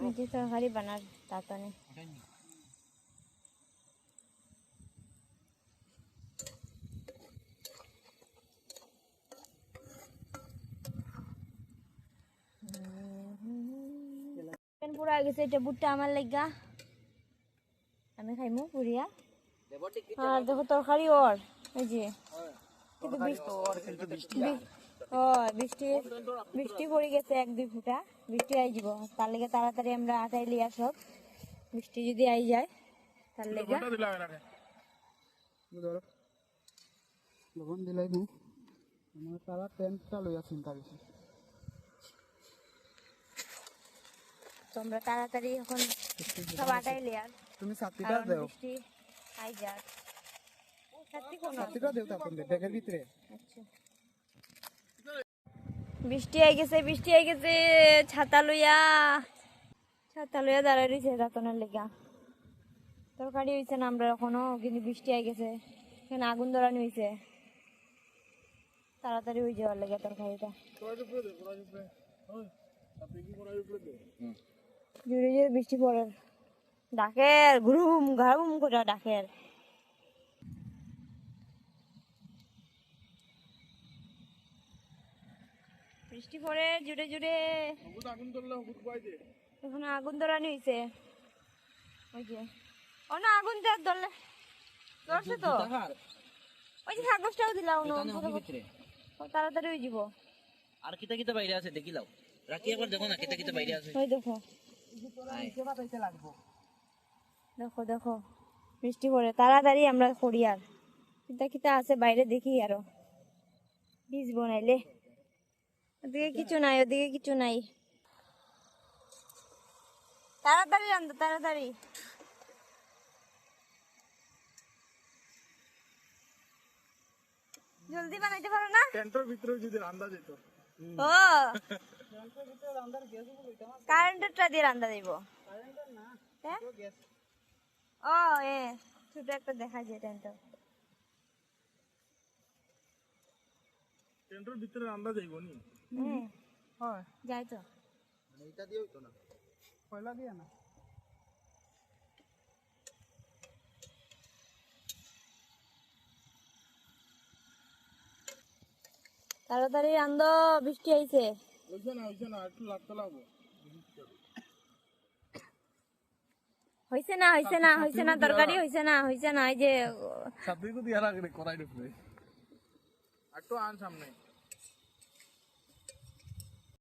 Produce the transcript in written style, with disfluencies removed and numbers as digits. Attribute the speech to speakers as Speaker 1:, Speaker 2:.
Speaker 1: নিজে তরকারি বানার তাতনে পুরা গেছে এটা বুটটা আমার লাগা আমি খাইমু পুরিয়া আর দেখো তরকারি ওর এই যে কিন্তু বৃষ্টি পড়ে গেছে 1-2 ফুটা বৃষ্টি আই যাব তার লেগে তাড়াতাড়ি আমরা আটাই লিয়া সব বৃষ্টি যদি আই যায় তার লেগে
Speaker 2: লবণ দিলাই নি আমার তারা টেন্টটা লইয়া চিন্তা বেশি
Speaker 1: তোমরা তাড়াতাড়ি এখন সব আটাই লিয়া
Speaker 2: তুমি ছাতিটা দাও
Speaker 1: বৃষ্টি আই যাক
Speaker 2: ছাতিটা দেও তাপন ব্যাগের ভিতরে
Speaker 1: আচ্ছা বৃষ্টি আই গেছে ছাতা লইয়া দাঁড়াই রয়েছে রাতনের লেগা তরকারি হয়েছে না আমরা এখনো কিন্তু বৃষ্টি আই গেছে এখানে আগুন ধরানি হয়েছে তাড়াতাড়ি হয়ে যাওয়ার লেগে তরকারিটা জুড়ে জুড়ে বৃষ্টি পড়ে ডাকের ঘুরুম ঘাড়ুম করে ডাকের বৃষ্টি পড়ে জুড়ে জুড়ে এখন আগুন ধরানি হয়েছে ওই যে না আগুন ধরলে ধরছে তো ওই যে কাগজটাও দিলাম তাড়াতাড়ি হয়ে যাব
Speaker 3: আর কিতা কিতা বাইরে আছে দেখি লাও রাখি একবার দেখো না কিতা কিতা বাইরে আছে
Speaker 1: ওই দেখো দেখো বৃষ্টি পড়ে তাড়াতাড়ি আমরা করি আর কিতা কিতা আছে বাইরে দেখি আরো বীজ বনাইলে ওদিকে কিছু নাই তাড়াতাড়ি রান্ধো তাড়াতাড়ি জলদি বানাইতে পারো না
Speaker 2: টেন্টের ভিতরে যদি রান্না যেত
Speaker 1: ও কারেন্টটা দিয়ে রান্না দিব ও ছোট একটা দেখা যায়
Speaker 2: টেন্টের ভিতরে রান্না যাইব নি হয়
Speaker 1: যাই তো
Speaker 2: মানে এটা দিয়ে হইতো না কয়লা দিয়ে না
Speaker 1: তাড়াতাড়ি রান্ধো বৃষ্টি আইছে
Speaker 2: হইছে না একটু লাগতে লাগবো
Speaker 1: হইছে না তরকারি হইছে না এই যে
Speaker 2: সাবজি তো দিয়া লাগে করাই ঢুকলে একটু আন সামনে